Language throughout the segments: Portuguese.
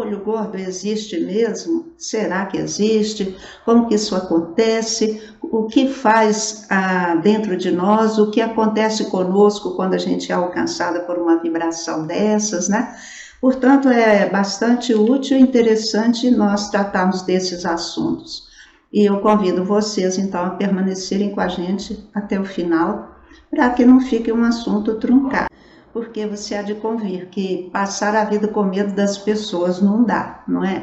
olho gordo existe mesmo? Será que existe? Como que isso acontece? O que faz dentro de nós? O que acontece conosco quando a gente é alcançada por uma vibração dessas, né? Portanto, é bastante útil e interessante nós tratarmos desses assuntos. E eu convido vocês, então, a permanecerem com a gente até o final, para que não fique um assunto truncado. Porque você há de convir que passar a vida com medo das pessoas não dá, não é?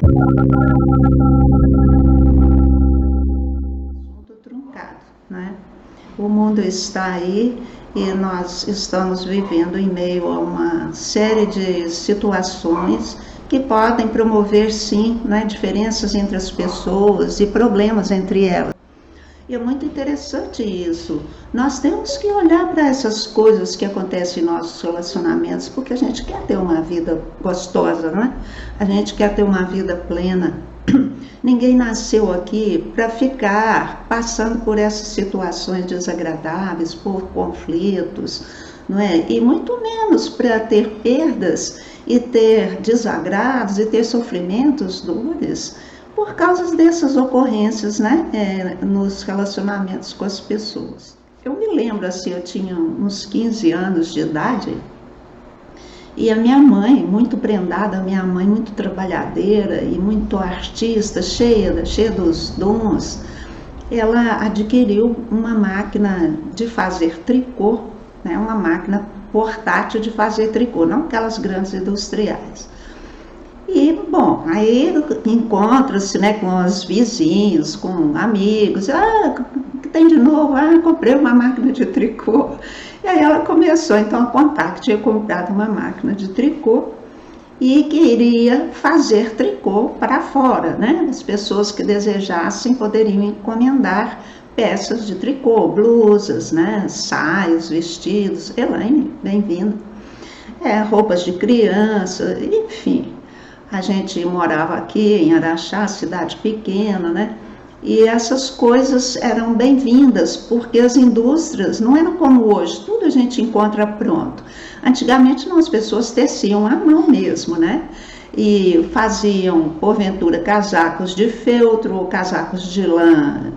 Assunto truncado, né? O mundo está aí e nós estamos vivendo em meio a uma série de situações que podem promover, sim, né, diferenças entre as pessoas e problemas entre elas. E é muito interessante isso. Nós temos que olhar para essas coisas que acontecem em nossos relacionamentos, porque a gente quer ter uma vida gostosa, né? A gente quer ter uma vida plena. Ninguém nasceu aqui para ficar passando por essas situações desagradáveis, por conflitos, não é? E muito menos para ter perdas e ter desagrados e ter sofrimentos, dores, por causa dessas ocorrências, né, nos relacionamentos com as pessoas. Eu me lembro, assim, eu tinha uns 15 anos de idade, e a minha mãe, muito prendada, a minha mãe muito trabalhadeira e muito artista, cheia dos dons, ela adquiriu uma máquina de fazer tricô, né, uma máquina portátil de fazer tricô, não aquelas grandes industriais. E, bom, aí encontra-se, né, com os vizinhos, com amigos. O que tem de novo? Comprei uma máquina de tricô. E aí ela começou, então, a contar que tinha comprado uma máquina de tricô e que iria fazer tricô para fora, né? As pessoas que desejassem poderiam encomendar peças de tricô, blusas, né, saias, vestidos. Elaine, bem-vinda. Roupas de criança, enfim. A gente morava aqui em Araxá, cidade pequena, né? E essas coisas eram bem-vindas, porque as indústrias não eram como hoje, tudo a gente encontra pronto. Antigamente não, as pessoas teciam à mão mesmo, né? E faziam, porventura, casacos de feltro ou casacos de lã,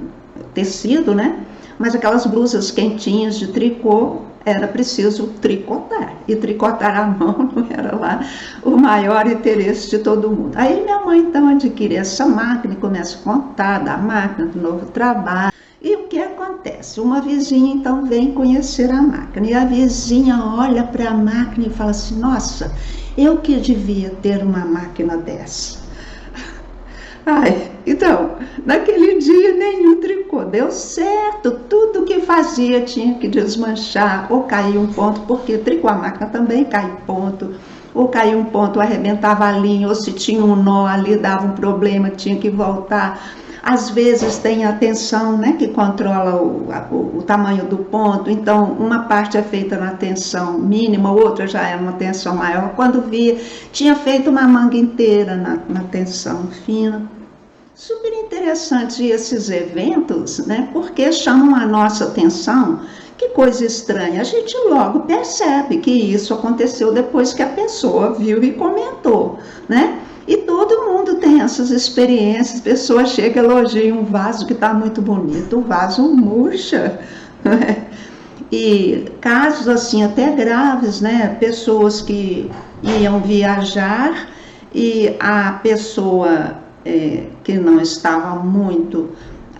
tecido, né? Mas aquelas blusas quentinhas de tricô, era preciso tricotar, e tricotar à mão não era lá o maior interesse de todo mundo. Aí minha mãe então adquire essa máquina e começa a contar da máquina, do novo trabalho. E o que acontece? Uma vizinha então vem conhecer a máquina, e a vizinha olha para a máquina e fala assim: nossa, eu que devia ter uma máquina dessa. Então, naquele dia nenhum tricô deu certo, tudo que fazia tinha que desmanchar, ou cair um ponto, porque tricô a máquina também cai ponto, ou cair um ponto, arrebentava a linha, ou se tinha um nó ali, dava um problema, tinha que voltar. Às vezes tem a tensão, né, que controla o tamanho do ponto, então uma parte é feita na tensão mínima, outra já é uma tensão maior. Quando via, tinha feito uma manga inteira na tensão fina. Super interessante esses eventos, né, porque chamam a nossa atenção. Que coisa estranha, a gente logo percebe que isso aconteceu depois que a pessoa viu e comentou, né? E todo mundo tem essas experiências, a pessoa chega e elogia um vaso que está muito bonito, o vaso murcha, né? E casos assim até graves, né? Pessoas que iam viajar e a pessoa que não estava muito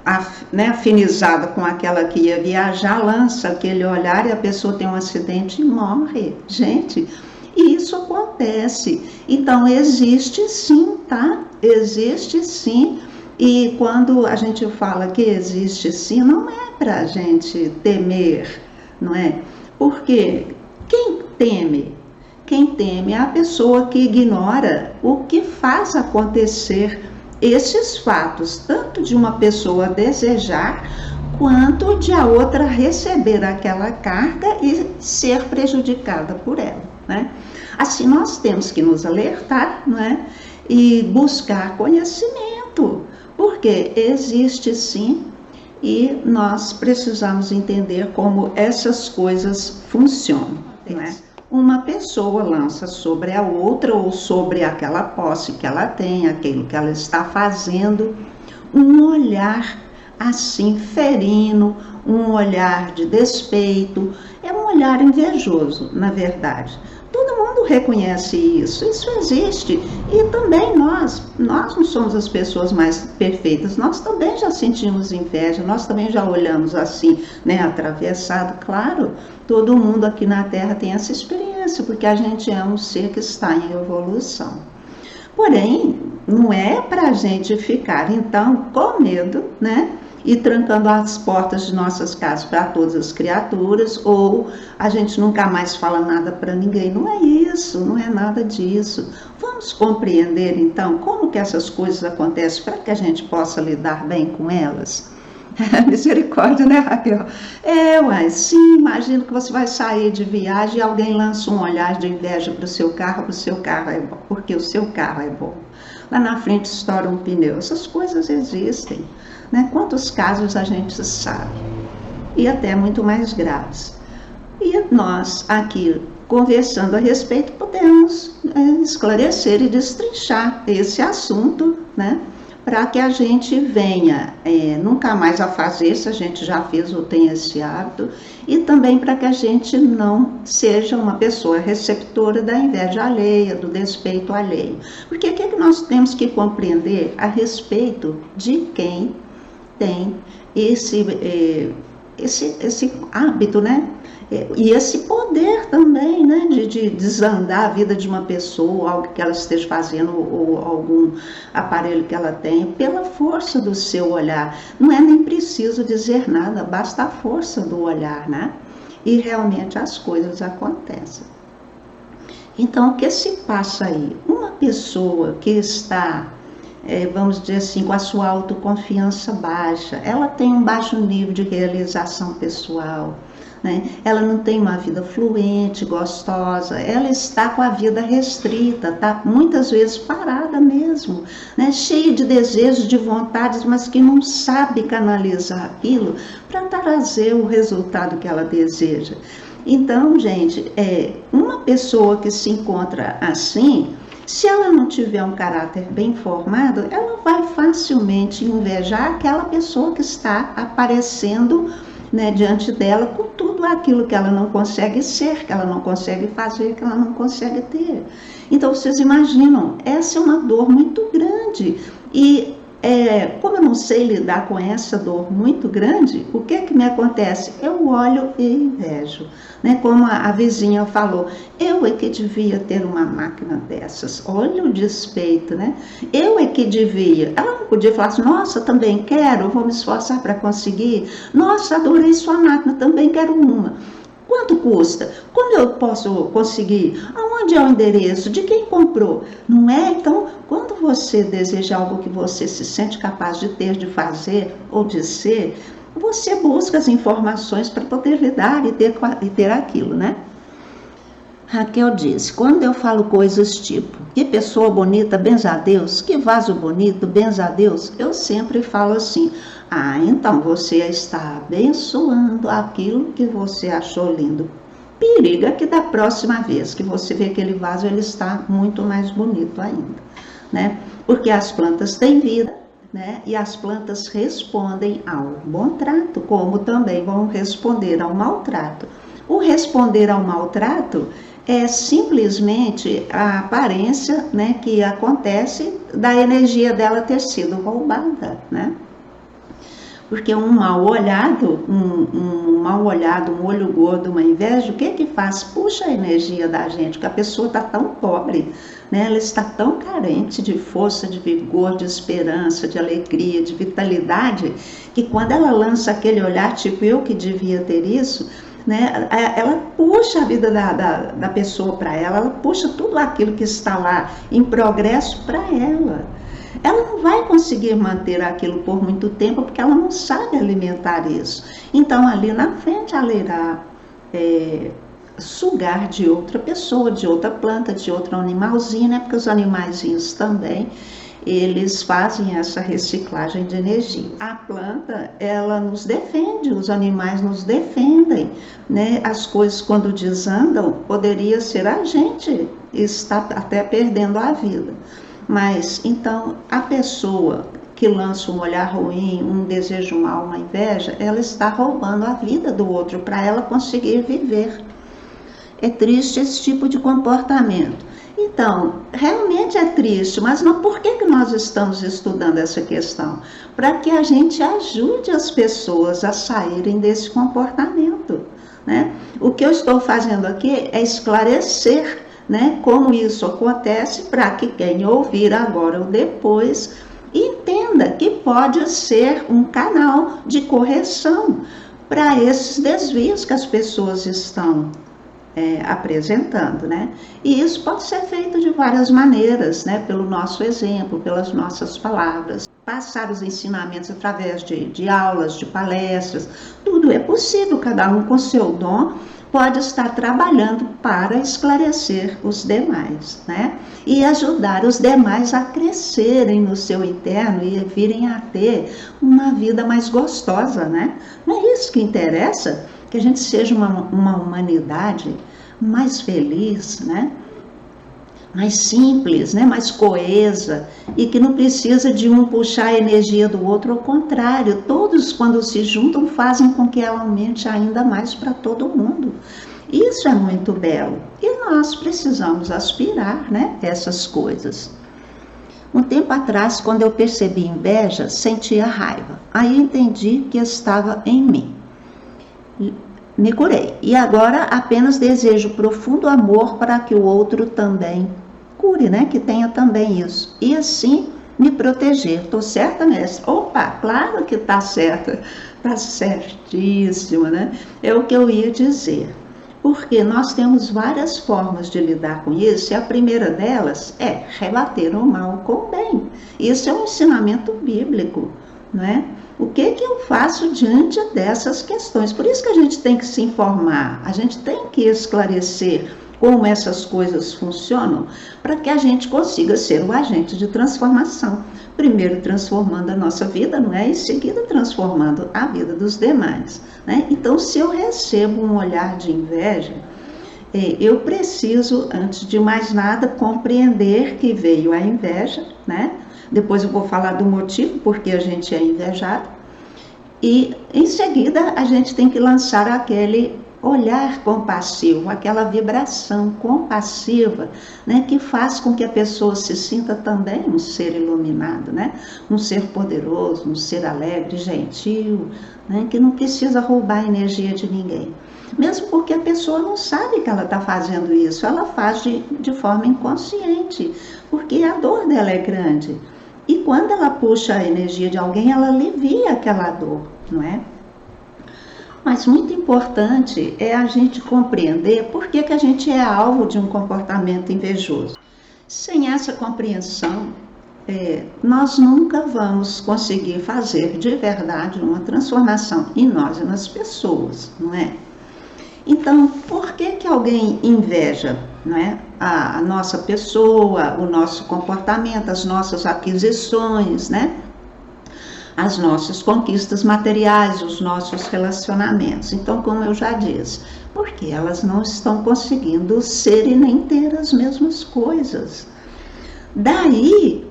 afinizada com aquela que ia viajar, lança aquele olhar e a pessoa tem um acidente e morre. Gente, e isso acontece. Então, existe sim, tá? Existe sim. E quando a gente fala que existe sim, não é para a gente temer, não é? Porque quem teme? Quem teme é a pessoa que ignora o que faz acontecer esses fatos, tanto de uma pessoa desejar, quanto de a outra receber aquela carga e ser prejudicada por ela, né? Assim, nós temos que nos alertar, não é? E buscar conhecimento, porque existe sim, e nós precisamos entender como essas coisas funcionam, não é? uma pessoa lança sobre a outra ou sobre aquela posse que ela tem, aquilo que ela está fazendo, um olhar assim ferino, um olhar de despeito, é um olhar invejoso, na verdade. Todo mundo reconhece isso existe. E também nós não somos as pessoas mais perfeitas, nós também já sentimos inveja, nós também já olhamos assim, né, atravessado. Claro, todo mundo aqui na Terra tem essa experiência, porque a gente é um ser que está em evolução. Porém, não é para a gente ficar, então, com medo, né? E trancando as portas de nossas casas para todas as criaturas, ou a gente nunca mais fala nada para ninguém. Não é isso, não é nada disso. Vamos compreender, então, como que essas coisas acontecem para que a gente possa lidar bem com elas? Misericórdia, né, Raquel? Uai, sim, imagino que você vai sair de viagem e alguém lança um olhar de inveja para o seu carro é bom, porque o seu carro é bom. Lá na frente estoura um pneu. Essas coisas existem, né? Quantos casos a gente sabe? E até muito mais graves. E nós aqui, conversando a respeito, podemos esclarecer e destrinchar esse assunto, né? Para que a gente venha nunca mais a fazer, se a gente já fez ou tem esse hábito, e também para que a gente não seja uma pessoa receptora da inveja alheia, do despeito alheio. Porque o que nós temos que compreender a respeito de quem tem esse hábito, né? E esse poder também, né, de desandar a vida de uma pessoa, algo que ela esteja fazendo ou algum aparelho que ela tem, pela força do seu olhar. Não é nem preciso dizer nada, basta a força do olhar, né? E realmente as coisas acontecem. Então, o que se passa aí? Uma pessoa que está, vamos dizer assim, com a sua autoconfiança baixa, ela tem um baixo nível de realização pessoal, né? Ela não tem uma vida fluente, gostosa, ela está com a vida restrita, está muitas vezes parada mesmo, né? Cheia de desejos, de vontades, mas que não sabe canalizar aquilo para trazer o resultado que ela deseja. Então, gente, uma pessoa que se encontra assim, se ela não tiver um caráter bem formado, ela vai facilmente invejar aquela pessoa que está aparecendo, né, diante dela com tudo aquilo que ela não consegue ser, que ela não consegue fazer, que ela não consegue ter. Então, vocês imaginam, essa é uma dor muito grande. E como eu não sei lidar com essa dor muito grande, o que me acontece? Eu olho e invejo, né? Como a vizinha falou, eu é que devia ter uma máquina dessas. Olha o despeito, né? Eu é que devia. Ela não podia falar assim, nossa, também quero, vou me esforçar para conseguir. Nossa, adorei sua máquina, também quero uma. Quanto custa? Quando eu posso conseguir? Aonde é o endereço? De quem comprou? Não é? Então, quando você deseja algo que você se sente capaz de ter, de fazer ou de ser, você busca as informações para poder lidar e ter aquilo, né? Raquel disse, quando eu falo coisas tipo, que pessoa bonita, benza a Deus, que vaso bonito, benza a Deus, eu sempre falo assim, então você está abençoando aquilo que você achou lindo. Periga que da próxima vez que você vê aquele vaso, ele está muito mais bonito ainda, né? Porque as plantas têm vida, né? E as plantas respondem ao bom trato, como também vão responder ao maltrato. O responder ao maltrato é simplesmente a aparência, né, que acontece da energia dela ter sido roubada, né? Porque um mal olhado, um olho gordo, uma inveja, o que faz? Puxa a energia da gente, porque a pessoa está tão pobre, né? Ela está tão carente de força, de vigor, de esperança, de alegria, de vitalidade, que quando ela lança aquele olhar, tipo, eu que devia ter isso, né? Ela puxa a vida da pessoa para ela puxa tudo aquilo que está lá em progresso para ela. Ela não vai conseguir manter aquilo por muito tempo, porque ela não sabe alimentar isso. Então, ali na frente, ela irá sugar de outra pessoa, de outra planta, de outro animalzinho, né? Porque os animaizinhos também. eles fazem essa reciclagem de energia. A planta, ela nos defende, os animais nos defendem, né? As coisas quando desandam, poderia ser a gente está até perdendo a vida. Mas, então, a pessoa que lança um olhar ruim, um desejo mal, uma inveja, ela está roubando a vida do outro para ela conseguir viver. É triste esse tipo de comportamento. Então, realmente é triste, mas não, por que nós estamos estudando essa questão? Para que a gente ajude as pessoas a saírem desse comportamento, né? O que eu estou fazendo aqui é esclarecer, né, como isso acontece, para que quem ouvir agora ou depois entenda que pode ser um canal de correção para esses desvios que as pessoas estão apresentando, né? E isso pode ser feito de várias maneiras, né? Pelo nosso exemplo, pelas nossas palavras. Passar os ensinamentos através de aulas, de palestras, tudo é possível, cada um com seu dom pode estar trabalhando para esclarecer os demais, né? E ajudar os demais a crescerem no seu interno e virem a ter uma vida mais gostosa, né? Não é isso que interessa? Que a gente seja uma humanidade mais feliz, né? Mais simples, né? Mais coesa, e que não precisa de um puxar a energia do outro, ao contrário, todos quando se juntam fazem com que ela aumente ainda mais para todo mundo. Isso é muito belo e nós precisamos aspirar, né? Essas coisas. Um tempo atrás, quando eu percebi inveja, sentia raiva. Aí entendi que estava em mim. Me curei. E agora apenas desejo profundo amor para que o outro também cure, né? Que tenha também isso. E assim me proteger. Estou certa, mestre? Opa, claro que está certa. Está certíssima, né? É o que eu ia dizer. Porque nós temos várias formas de lidar com isso, e a primeira delas é rebater o mal com o bem. Isso é um ensinamento bíblico, não é? O que eu faço diante dessas questões? Por isso que a gente tem que se informar, a gente tem que esclarecer como essas coisas funcionam, para que a gente consiga ser o agente de transformação. Primeiro transformando a nossa vida, não é? Em seguida transformando a vida dos demais, né? Então, se eu recebo um olhar de inveja, eu preciso, antes de mais nada, compreender que veio a inveja, né? Depois eu vou falar do motivo porque a gente é invejado. E, em seguida, a gente tem que lançar aquele olhar compassivo, aquela vibração compassiva, né, que faz com que a pessoa se sinta também um ser iluminado, né, um ser poderoso, um ser alegre, gentil, né, que não precisa roubar a energia de ninguém. Mesmo porque a pessoa não sabe que ela está fazendo isso, ela faz de forma inconsciente, porque a dor dela é grande. E quando ela puxa a energia de alguém, ela alivia aquela dor, não é? Mas muito importante é a gente compreender por que a gente é alvo de um comportamento invejoso. Sem essa compreensão, nós nunca vamos conseguir fazer de verdade uma transformação em nós e nas pessoas, não é? Então, por que alguém inveja, não é? A nossa pessoa, o nosso comportamento, as nossas aquisições, né? As nossas conquistas materiais, os nossos relacionamentos. Então, como eu já disse, porque elas não estão conseguindo ser e nem ter as mesmas coisas. Daí,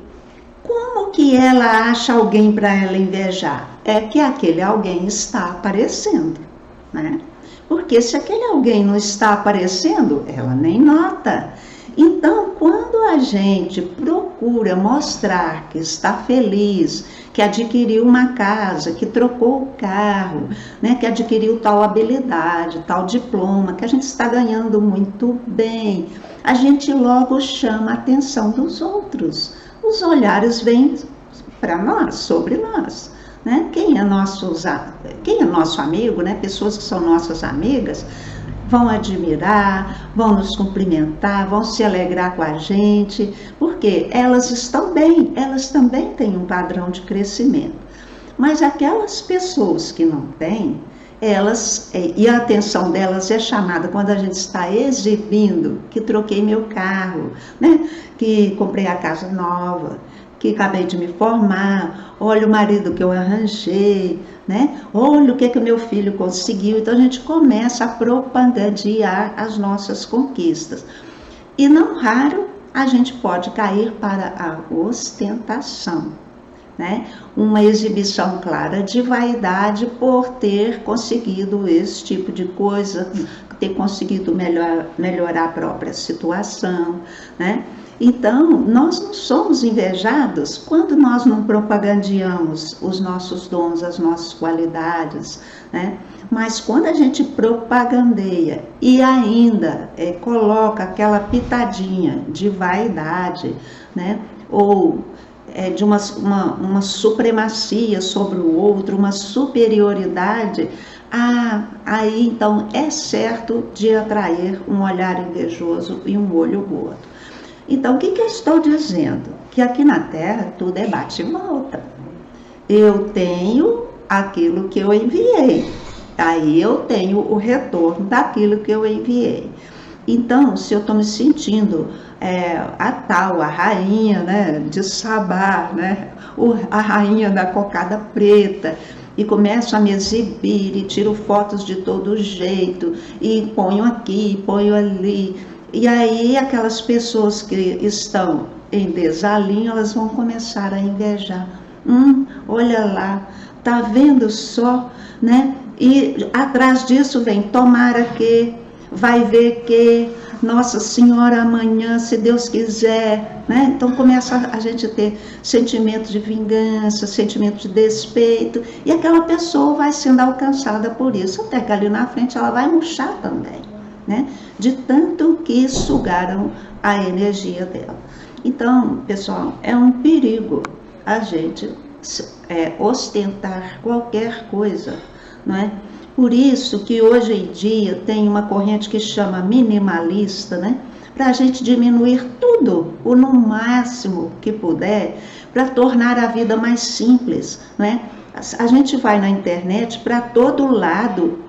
como que ela acha alguém para ela invejar? É que aquele alguém está aparecendo, né? Porque se aquele alguém não está aparecendo, ela nem nota. Então, quando a gente procura mostrar que está feliz, que adquiriu uma casa, que trocou o carro, né, que adquiriu tal habilidade, tal diploma, que a gente está ganhando muito bem, a gente logo chama a atenção dos outros. Os olhares vêm para nós, sobre nós. Né? Quem é nosso amigo, né? Pessoas que são nossas amigas, vão admirar, vão nos cumprimentar, vão se alegrar com a gente, porque elas estão bem, elas também têm um padrão de crescimento. Mas aquelas pessoas que não têm, e a atenção delas é chamada quando a gente está exibindo que troquei meu carro, né? Que comprei a casa nova, que acabei de me formar, olha o marido que eu arranjei, né? Olha o que meu filho conseguiu. Então a gente começa a propagandear as nossas conquistas. E não raro a gente pode cair para a ostentação, né? Uma exibição clara de vaidade por ter conseguido esse tipo de coisa, ter conseguido melhorar a própria situação, né? Então, nós não somos invejados quando nós não propagandeamos os nossos dons, as nossas qualidades, né? Mas quando a gente propagandeia e ainda coloca aquela pitadinha de vaidade, né? Ou de uma supremacia sobre o outro, uma superioridade, aí então é certo de atrair um olhar invejoso e um olho gordo. Então, o que eu estou dizendo? Que aqui na Terra tudo é bate e volta. Eu tenho aquilo que eu enviei, aí eu tenho o retorno daquilo que eu enviei. Então, se eu estou me sentindo a rainha, né, de Sabá, né, a rainha da cocada preta, e começo a me exibir e tiro fotos de todo jeito, e ponho aqui, ponho ali, e aí aquelas pessoas que estão em desalinho, elas vão começar a invejar. Olha lá, tá vendo só, né? E atrás disso vem, tomara que, vai ver que, Nossa Senhora amanhã, se Deus quiser, né? Então começa a gente ter sentimento de vingança, sentimento de despeito, e aquela pessoa vai sendo alcançada por isso, até que ali na frente ela vai murchar também, né? De tanto que sugaram a energia dela. Então, pessoal, é um perigo a gente ostentar qualquer coisa, não é? Por isso que hoje em dia tem uma corrente que chama minimalista, né? Para a gente diminuir tudo, ou no máximo que puder, para tornar a vida mais simples, né? A gente vai na internet para todo lado,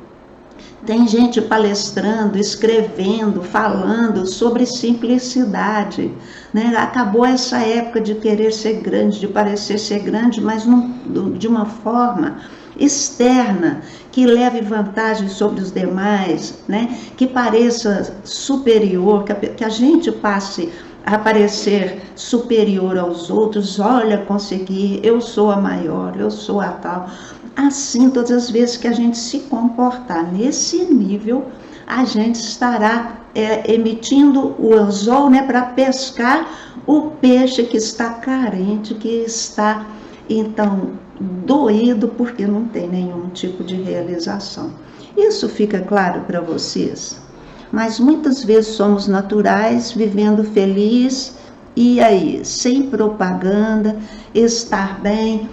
tem gente palestrando, escrevendo, falando sobre simplicidade, né? Acabou essa época de querer ser grande, de parecer ser grande, mas de uma forma externa, que leve vantagem sobre os demais, né? Que pareça superior, que a gente passe a parecer superior aos outros. Olha, consegui, eu sou a maior, eu sou a tal. Assim, todas as vezes que a gente se comportar nesse nível, a gente estará emitindo o anzol, né, para pescar o peixe que está carente, que está, então, doído porque não tem nenhum tipo de realização. Isso fica claro para vocês? Mas muitas vezes somos naturais, vivendo feliz, e aí, sem propaganda, estar bem.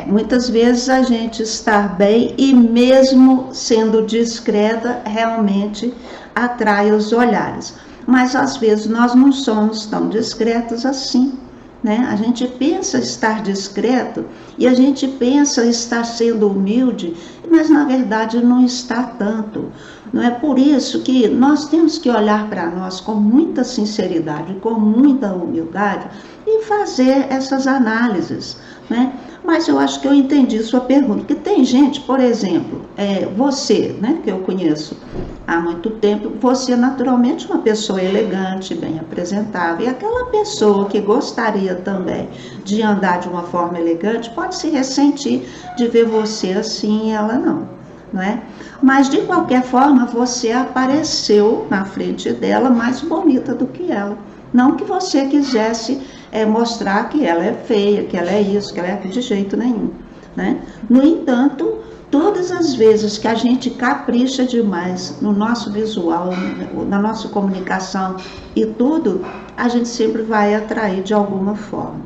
Muitas vezes a gente estar bem e mesmo sendo discreta, realmente atrai os olhares. Mas às vezes nós não somos tão discretos assim, né? A gente pensa estar discreto e a gente pensa estar sendo humilde, mas na verdade não está tanto. Não é por isso que nós temos que olhar para nós com muita sinceridade, com muita humildade e fazer essas análises, né? Mas eu acho que eu entendi sua pergunta, porque tem gente, por exemplo, você, né, que eu conheço há muito tempo, você é naturalmente uma pessoa elegante, bem apresentável, e aquela pessoa que gostaria também de andar de uma forma elegante pode se ressentir de ver você assim e ela não é? Mas de qualquer forma você apareceu na frente dela mais bonita do que ela. Não que você quisesse mostrar que ela é feia, que ela é isso, que ela é de jeito nenhum, né? No entanto, todas as vezes que a gente capricha demais no nosso visual, na nossa comunicação e tudo, a gente sempre vai atrair de alguma forma.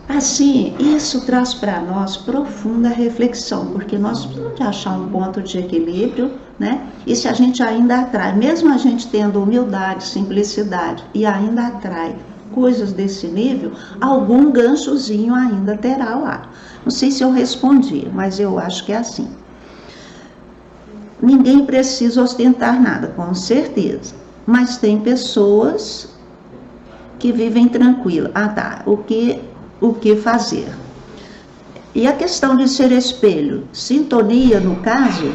Assim, isso traz para nós profunda reflexão, porque nós precisamos achar um ponto de equilíbrio, né? E se a gente ainda atrai, mesmo a gente tendo humildade, simplicidade, e ainda atrai coisas desse nível, algum ganchozinho ainda terá lá. Não sei se eu respondi, mas eu acho que é assim. Ninguém precisa ostentar nada, com certeza. Mas tem pessoas que vivem tranquilas. O que o que fazer. E a questão de ser espelho, sintonia no caso,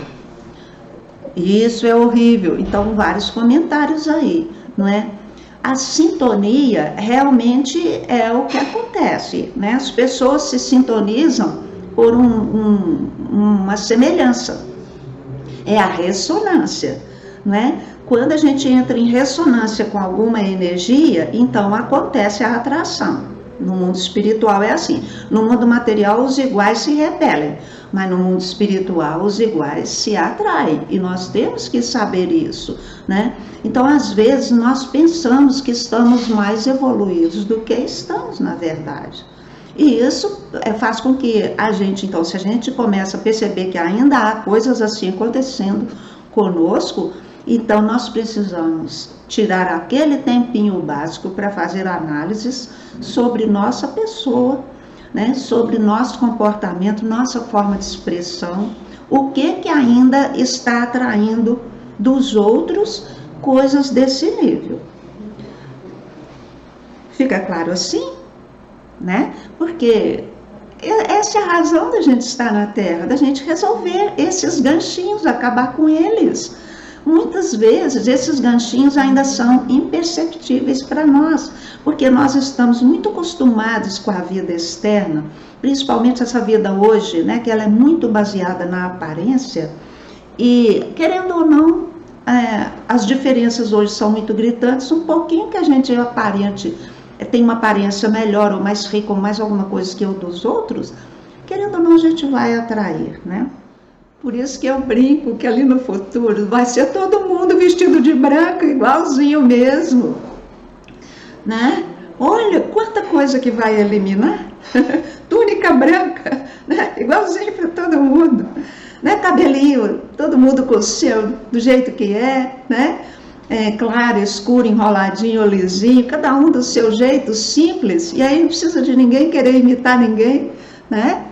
isso é horrível. Então, vários comentários aí, não é? A sintonia realmente é o que acontece, né? As pessoas se sintonizam por uma semelhança. É a ressonância, não é? Quando a gente entra em ressonância com alguma energia, então acontece a atração. No mundo espiritual é assim. No mundo material, os iguais se repelem, mas no mundo espiritual, os iguais se atraem. E nós temos que saber isso, né? Então, às vezes, nós pensamos que estamos mais evoluídos do que estamos, na verdade. E isso faz com que a gente, então, se a gente começa a perceber que ainda há coisas assim acontecendo conosco, então nós precisamos tirar aquele tempinho básico para fazer análises sobre nossa pessoa, né? Sobre nosso comportamento, nossa forma de expressão, o que ainda está atraindo dos outros coisas desse nível. Fica claro assim, né? Porque essa é a razão da gente estar na Terra, da gente resolver esses ganchinhos, acabar com eles. Muitas vezes esses ganchinhos ainda são imperceptíveis para nós, porque nós estamos muito acostumados com a vida externa, principalmente essa vida hoje, né, que ela é muito baseada na aparência, e querendo ou não, as diferenças hoje são muito gritantes. Um pouquinho que a gente é aparente, tem uma aparência melhor ou mais rica ou mais alguma coisa que o dos outros, querendo ou não, a gente vai atrair, né? Por isso que eu brinco que ali no futuro vai ser todo mundo vestido de branco, igualzinho mesmo, né? Olha quanta coisa que vai eliminar. Túnica branca, né? Igualzinho para todo mundo, né? Cabelinho, todo mundo com o seu, do jeito que é, né? Claro, escuro, enroladinho, lisinho, cada um do seu jeito, simples, e aí não precisa de ninguém querer imitar ninguém, né?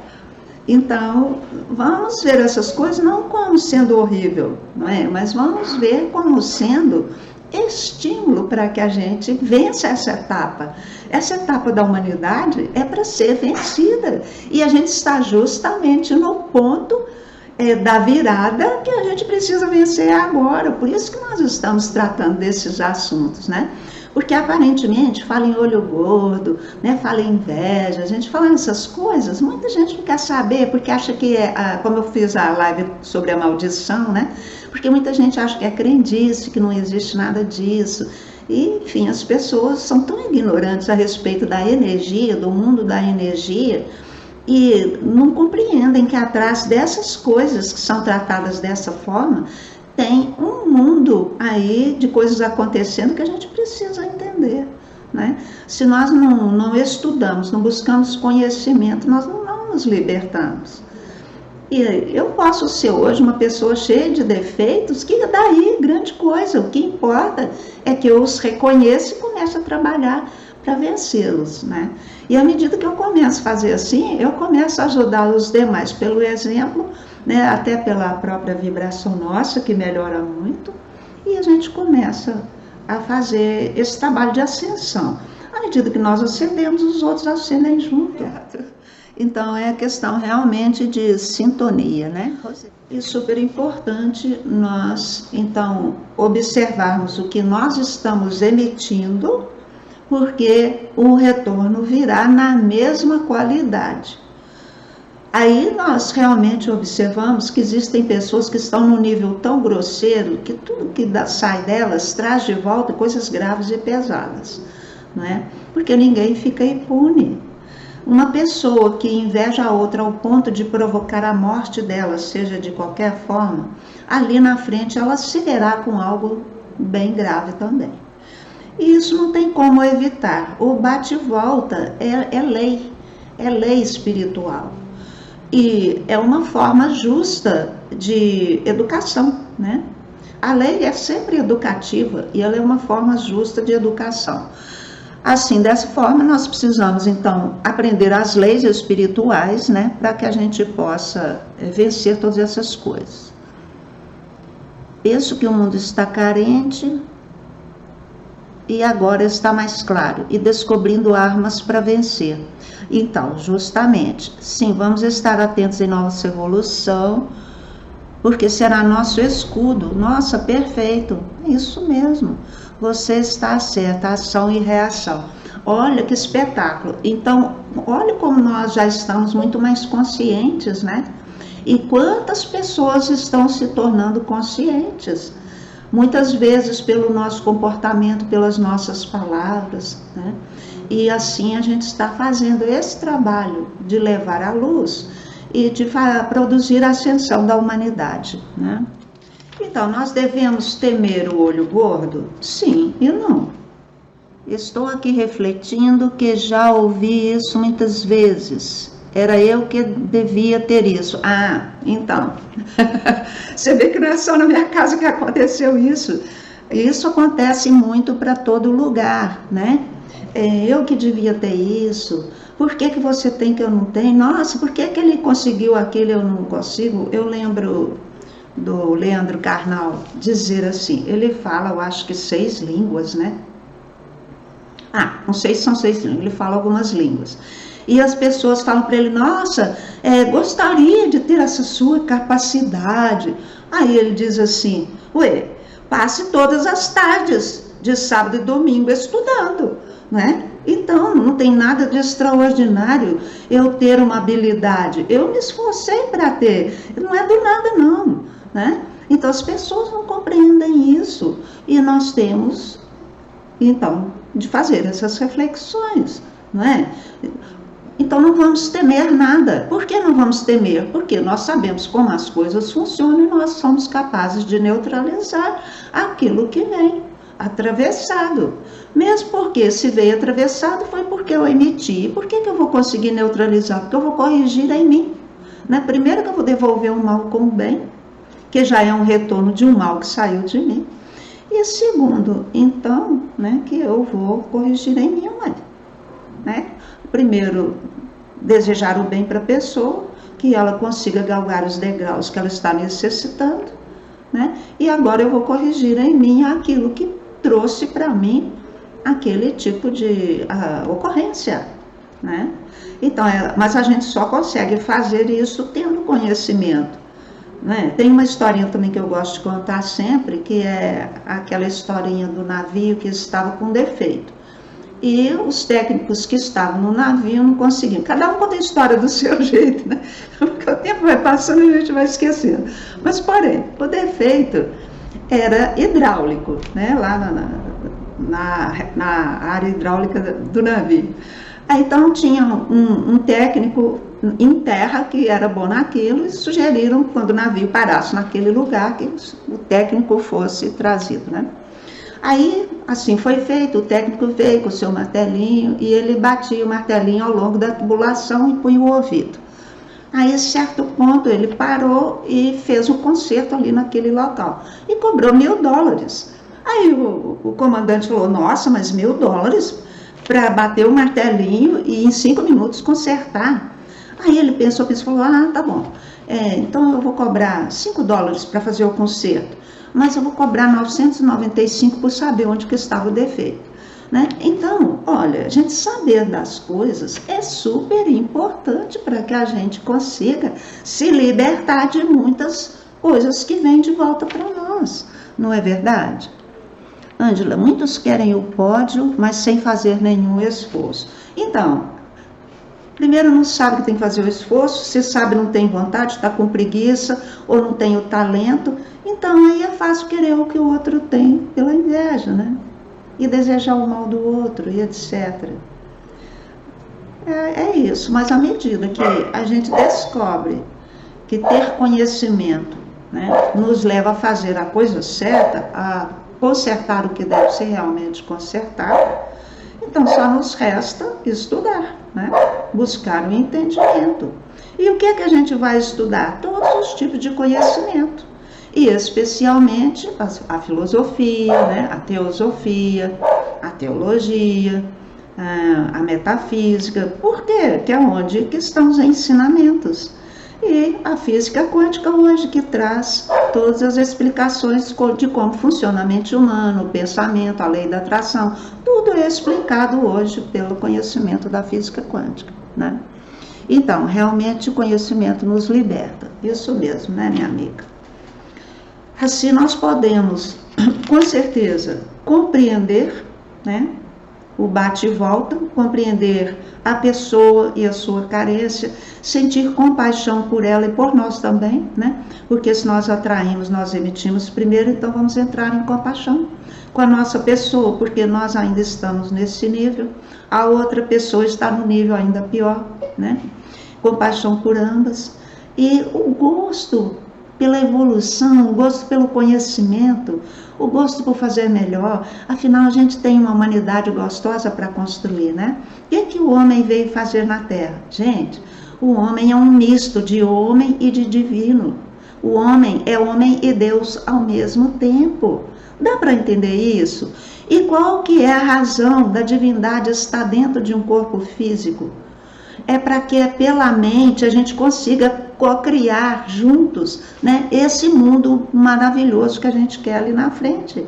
Então, vamos ver essas coisas não como sendo horrível, não é? Mas vamos ver como sendo estímulo para que a gente vença essa etapa. Essa etapa da humanidade é para ser vencida. E a gente está justamente no ponto da virada que a gente precisa vencer agora. Por isso que nós estamos tratando desses assuntos, né? Porque aparentemente fala em olho gordo, né? Fala em inveja, a gente fala essas coisas, muita gente não quer saber, porque acha que como eu fiz a live sobre a maldição, né? Porque muita gente acha que é crendice, que não existe nada disso. E, enfim, as pessoas são tão ignorantes a respeito da energia, do mundo da energia, e não compreendem que atrás dessas coisas que são tratadas dessa forma, tem um mundo aí de coisas acontecendo que a gente precisa entender, né? Se nós não estudamos, não buscamos conhecimento, nós não nos libertamos. E eu posso ser hoje uma pessoa cheia de defeitos, que daí grande coisa, o que importa é que eu os reconheça e comece a trabalhar para vencê-los, né? E à medida que eu começo a fazer assim, eu começo a ajudar os demais pelo exemplo, né, até pela própria vibração nossa, que melhora muito, e a gente começa a fazer esse trabalho de ascensão. À medida que nós ascendemos, os outros ascendem junto. Então, é a questão realmente de sintonia, né? E super importante nós, então, observarmos o que nós estamos emitindo, porque o retorno virá na mesma qualidade. Aí nós realmente observamos que existem pessoas que estão num nível tão grosseiro que tudo que sai delas traz de volta coisas graves e pesadas, não é? Porque ninguém fica impune. Uma pessoa que inveja a outra ao ponto de provocar a morte dela, seja de qualquer forma, ali na frente ela se verá com algo bem grave também. E isso não tem como evitar. O bate-volta é lei espiritual. E é uma forma justa de educação, né? A lei é sempre educativa e ela é uma forma justa de educação. Assim, dessa forma, nós precisamos, então, aprender as leis espirituais, né? Para que a gente possa vencer todas essas coisas. Penso que o mundo está carente e agora está mais claro, e descobrindo armas para vencer. Então, justamente, sim, vamos estar atentos em nossa evolução, porque será nosso escudo. Nossa, perfeito, é isso mesmo, você está certa, ação e reação. Olha que espetáculo. Então, olha como nós já estamos muito mais conscientes, né? E quantas pessoas estão se tornando conscientes, muitas vezes pelo nosso comportamento, pelas nossas palavras, né? E assim a gente está fazendo esse trabalho de levar a luz e de produzir a ascensão da humanidade, né? Então, nós devemos temer o olho gordo? Sim e não. Estou aqui refletindo que já ouvi isso muitas vezes. Era eu que devia ter isso. Ah, então. Você vê que não é só na minha casa que aconteceu isso. Isso acontece muito para todo lugar, né? Eu que devia ter isso. Por que você tem que eu não tenho? Nossa, por que ele conseguiu aquilo e eu não consigo? Eu lembro do Leandro Carnal dizer assim, ele fala, eu acho que 6 línguas, né? Não sei se são 6 línguas, ele fala algumas línguas. E as pessoas falam para ele, nossa, gostaria de ter essa sua capacidade. Aí ele diz assim, passe todas as tardes, de sábado e domingo, estudando, né? Então, não tem nada de extraordinário eu ter uma habilidade. Eu me esforcei para ter, não é do nada não, né? Então, as pessoas não compreendem isso. E nós temos, então, de fazer essas reflexões, não é? Então não vamos temer nada. Por que não vamos temer? Porque nós sabemos como as coisas funcionam e nós somos capazes de neutralizar aquilo que vem atravessado. Mesmo porque se veio atravessado foi porque eu emiti. E por que eu vou conseguir neutralizar? Porque eu vou corrigir em mim, né? Primeiro que eu vou devolver o mal com o bem, que já é um retorno de um mal que saiu de mim. E segundo, então, né, que eu vou corrigir em mim, né? Primeiro, desejar o bem para a pessoa, que ela consiga galgar os degraus que ela está necessitando, né? E agora eu vou corrigir em mim aquilo que trouxe para mim aquele tipo de ocorrência, né? Então, mas a gente só consegue fazer isso tendo conhecimento, né? Tem uma historinha também que eu gosto de contar sempre, que é aquela historinha do navio que estava com defeito. E os técnicos que estavam no navio não conseguiam. Cada um conta a história do seu jeito, né? Porque o tempo vai passando e a gente vai esquecendo. Mas, porém, o defeito era hidráulico, né? Lá na área hidráulica do navio. Aí, então, tinha um técnico em terra que era bom naquilo e sugeriram, quando o navio parasse naquele lugar, que o técnico fosse trazido, né? Aí, assim foi feito, o técnico veio com o seu martelinho e ele batia o martelinho ao longo da tubulação e punha o ouvido. Aí, a certo ponto, ele parou e fez um concerto ali naquele local e cobrou $1.000. Aí o comandante falou, nossa, mas $1.000 para bater o martelinho e em 5 minutos consertar. Aí ele pensou e falou, tá bom, então eu vou cobrar $5 para fazer o conserto. Mas eu vou cobrar 995 por saber onde que estava o defeito, né? Então, olha, a gente saber das coisas é super importante para que a gente consiga se libertar de muitas coisas que vêm de volta para nós, não é verdade? Ângela, muitos querem o pódio, mas sem fazer nenhum esforço. Então, primeiro não sabe que tem que fazer o esforço, se sabe não tem vontade, está com preguiça ou não tem o talento, então aí é fácil querer o que o outro tem pela inveja, né? E desejar o mal do outro e etc. É isso, mas à medida que a gente descobre que ter conhecimento, né, nos leva a fazer a coisa certa, a consertar o que deve ser realmente consertado, então só nos resta estudar, né? Buscar o entendimento. E o que é que a gente vai estudar? Todos os tipos de conhecimento. E especialmente a filosofia, né? A teosofia, a teologia, a metafísica. Por quê? Que é onde que estão os ensinamentos. E a física quântica hoje que traz todas as explicações de como funciona a mente humana, o pensamento, a lei da atração. Tudo é explicado hoje pelo conhecimento da física quântica. né? Então, realmente o conhecimento nos liberta. Isso mesmo, né, minha amiga? Assim nós podemos, com certeza, compreender, né, o bate e volta, compreender a pessoa e a sua carência, sentir compaixão por ela e por nós também, né? Porque se nós atraímos, nós emitimos primeiro, então vamos entrar em compaixão com a nossa pessoa, porque nós ainda estamos nesse nível, a outra pessoa está no nível ainda pior, né? Compaixão por ambas. E o gosto pela evolução, o gosto pelo conhecimento, o gosto por fazer melhor. Afinal, a gente tem uma humanidade gostosa para construir, né? O que o homem veio fazer na Terra? Gente, o homem é um misto de homem e de divino. O homem é homem e Deus ao mesmo tempo. Dá para entender isso? E qual que é a razão da divindade estar dentro de um corpo físico? É para que pela mente a gente consiga co-criar juntos, né, esse mundo maravilhoso que a gente quer ali na frente.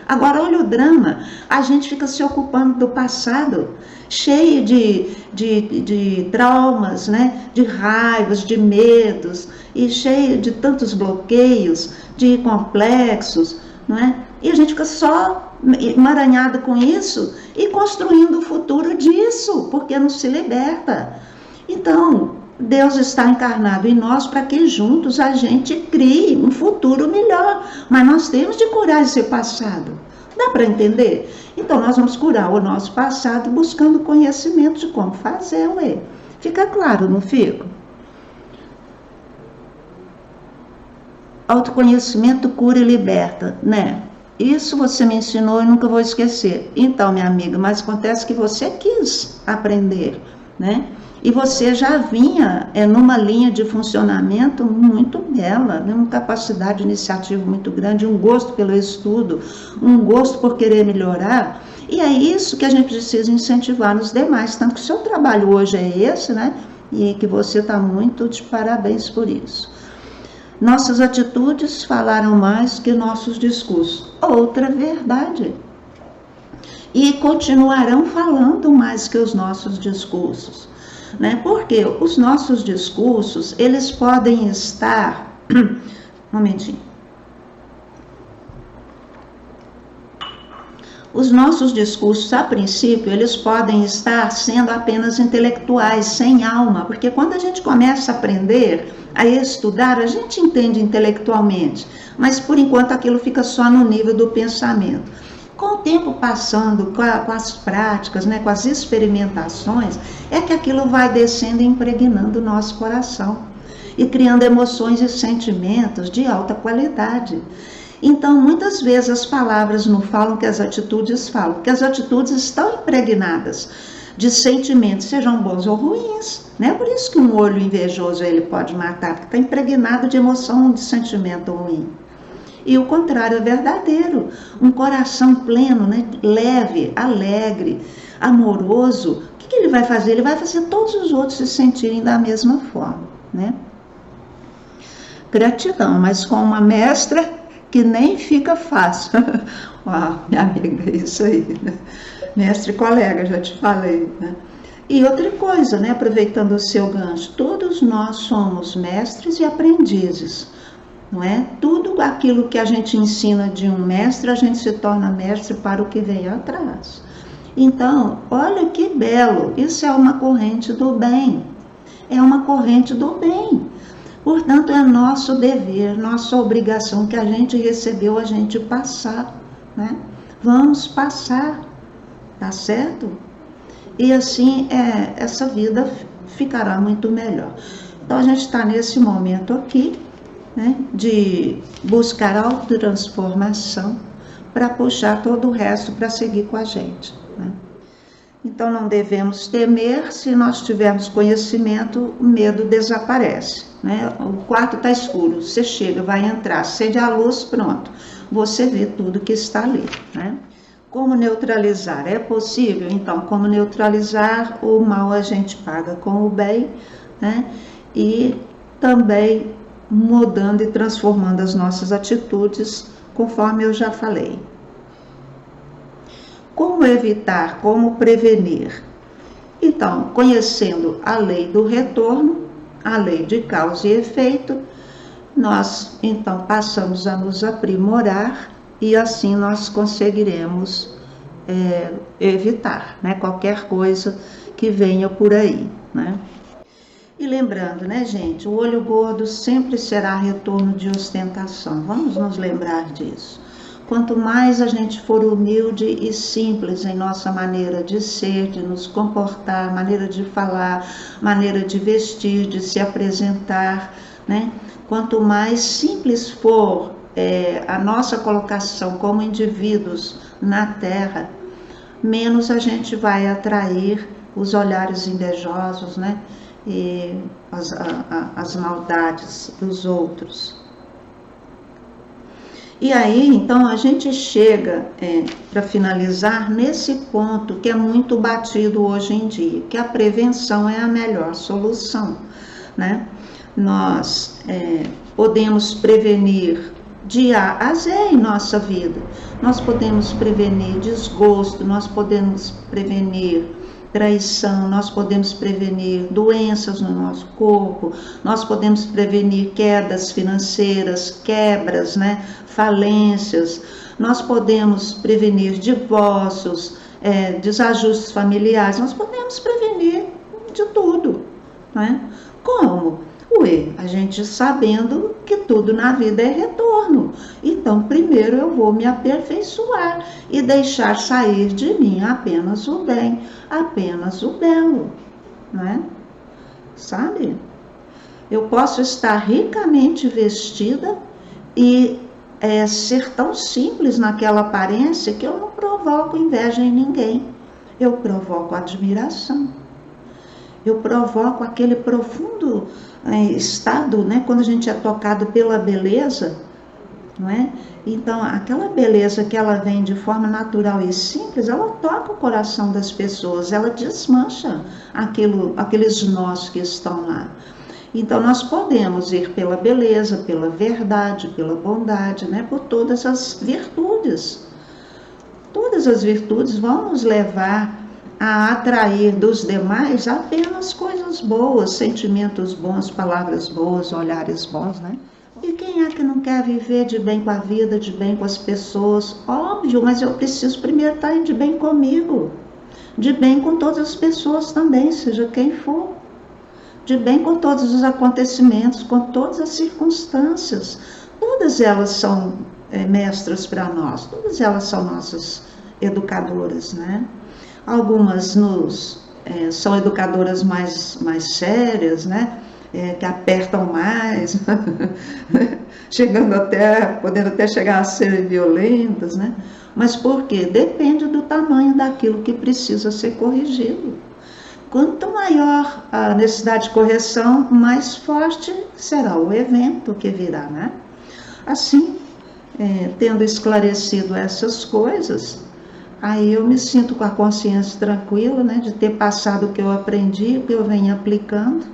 Agora, olha o drama, a gente fica se ocupando do passado, cheio de traumas, né, de raivas, de medos, e cheio de tantos bloqueios, de complexos, não é? E a gente fica só emaranhado com isso e construindo o futuro disso, porque não se liberta. Então, Deus está encarnado em nós para que juntos a gente crie um futuro melhor. Mas nós temos de curar esse passado. Dá para entender? Então, nós vamos curar o nosso passado buscando conhecimento de como fazer, ué. Fica claro, não fica? Autoconhecimento cura e liberta, né? Isso você me ensinou e nunca vou esquecer. Então, minha amiga, mas acontece que você quis aprender, né? E você já vinha numa linha de funcionamento muito bela, né? Uma capacidade de iniciativa muito grande, um gosto pelo estudo, um gosto por querer melhorar. E é isso que a gente precisa incentivar nos demais. Tanto que o seu trabalho hoje é esse, né? E que você está muito de parabéns por isso. Nossas atitudes falaram mais que nossos discursos. Outra verdade. E continuarão falando mais que os nossos discursos. Né? Porque os nossos discursos, eles podem estar... Um momentinho. Os nossos discursos, a princípio, eles podem estar sendo apenas intelectuais, sem alma, porque quando a gente começa a aprender, a estudar, a gente entende intelectualmente, mas por enquanto aquilo fica só no nível do pensamento. Com o tempo passando, com as práticas, né, com as experimentações, é que aquilo vai descendo e impregnando o nosso coração e criando emoções e sentimentos de alta qualidade. Então, muitas vezes as palavras não falam que as atitudes falam, porque as atitudes estão impregnadas de sentimentos, sejam bons ou ruins, né? Por isso que um olho invejoso ele pode matar, porque está impregnado de emoção, de sentimento ruim. E o contrário é verdadeiro, um coração pleno, né? Leve, alegre, amoroso, o que ele vai fazer? Ele vai fazer todos os outros se sentirem da mesma forma, né? Gratidão, mas com uma mestra que nem fica fácil. Uau, minha amiga, isso aí, né? Mestre e colega, já te falei, né? E outra coisa, né, aproveitando o seu gancho, todos nós somos mestres e aprendizes, não é? Tudo aquilo que a gente ensina de um mestre, a gente se torna mestre para o que vem atrás. Então, olha que belo, isso é uma corrente do bem, é uma corrente do bem. Portanto, é nosso dever, nossa obrigação que a gente recebeu, a gente passar, né? Vamos passar, tá certo? E assim, essa vida ficará muito melhor. Então, a gente está nesse momento aqui, né, de buscar autotransformação para puxar todo o resto para seguir com a gente, né? Então, não devemos temer, se nós tivermos conhecimento, o medo desaparece, né? O quarto está escuro, você chega, vai entrar, acende a luz, pronto, você vê tudo que está ali, né? Como neutralizar? É possível? Então, como neutralizar? O mal a gente paga com o bem, né? E também mudando e transformando as nossas atitudes, conforme eu já falei. Como evitar? Como prevenir? Então, conhecendo a lei do retorno, a lei de causa e efeito, nós então passamos a nos aprimorar e assim nós conseguiremos evitar, né, qualquer coisa que venha por aí, né? E lembrando, né, gente, o olho gordo sempre será retorno de ostentação. Vamos nos lembrar disso. Quanto mais a gente for humilde e simples em nossa maneira de ser, de nos comportar, maneira de falar, maneira de vestir, de se apresentar, né? Quanto mais simples for a nossa colocação como indivíduos na Terra, menos a gente vai atrair os olhares invejosos, né? E as maldades dos outros. E aí, então, a gente chega, para finalizar, nesse ponto que é muito batido hoje em dia, que a prevenção é a melhor solução, né? Nós podemos prevenir de A a Z em nossa vida. Nós podemos prevenir desgosto, nós podemos prevenir traição, nós podemos prevenir doenças no nosso corpo, nós podemos prevenir quedas financeiras, quebras, né, falências, nós podemos prevenir divórcios, desajustes familiares, nós podemos prevenir de tudo, né? Como? A gente sabendo que tudo na vida é retorno. Então, primeiro eu vou me aperfeiçoar e deixar sair de mim apenas o bem, apenas o belo, né? Sabe? Eu posso estar ricamente vestida e ser tão simples naquela aparência que eu não provoco inveja em ninguém. Eu provoco admiração. Eu provoco aquele profundo estado, né, quando a gente é tocado pela beleza, não é? Então, aquela beleza que ela vem de forma natural e simples, ela toca o coração das pessoas, ela desmancha aqueles nós que estão lá. Então, nós podemos ir pela beleza, pela verdade, pela bondade, né, por todas as virtudes. Todas as virtudes vão nos levar a atrair dos demais apenas coisas boas, sentimentos bons, palavras boas, olhares bons, né? E quem é que não quer viver de bem com a vida, de bem com as pessoas? Óbvio, mas eu preciso primeiro estar de bem comigo, de bem com todas as pessoas também, seja quem for, de bem com todos os acontecimentos, com todas as circunstâncias. Todas elas são mestras para nós, todas elas são nossas educadoras, né? Algumas são educadoras mais sérias, né? Que apertam mais, podendo até chegar a ser violentas, né? Mas por quê? Depende do tamanho daquilo que precisa ser corrigido. Quanto maior a necessidade de correção, mais forte será o evento que virá, né? Assim, tendo esclarecido essas coisas, aí eu me sinto com a consciência tranquila, né, de ter passado o que eu aprendi, o que eu venho aplicando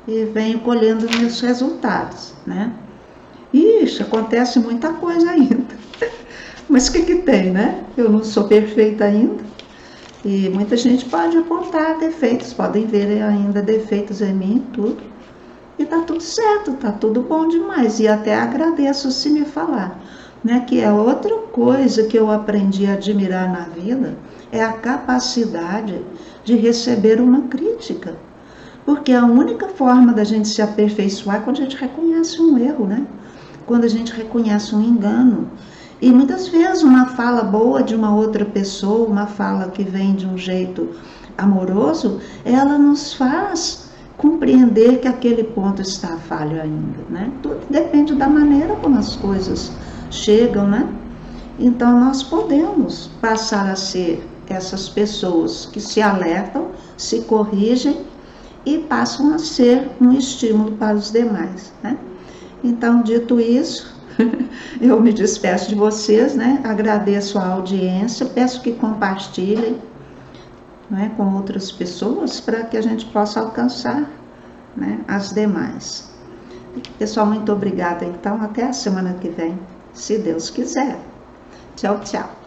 e venho colhendo meus resultados, né? Ixi, acontece muita coisa ainda. Mas o que tem, né? Eu não sou perfeita ainda e muita gente pode apontar defeitos, podem ver ainda defeitos em mim, tudo. E tá tudo certo, tá tudo bom demais. E até agradeço se me falar. Né, que é outra coisa que eu aprendi a admirar na vida, é a capacidade de receber uma crítica. Porque a única forma da gente se aperfeiçoar é quando a gente reconhece um erro, né? Quando a gente reconhece um engano. E muitas vezes uma fala boa de uma outra pessoa, uma fala que vem de um jeito amoroso, ela nos faz compreender que aquele ponto está falho ainda, né? Tudo depende da maneira como as coisas chegam, né? Então nós podemos passar a ser essas pessoas que se alertam, se corrigem e passam a ser um estímulo para os demais, né? Então, dito isso, eu me despeço de vocês, né? Agradeço a audiência, peço que compartilhem, né, com outras pessoas para que a gente possa alcançar, né, as demais. Pessoal, muito obrigada. Então, até a semana que vem, se Deus quiser. Tchau, tchau.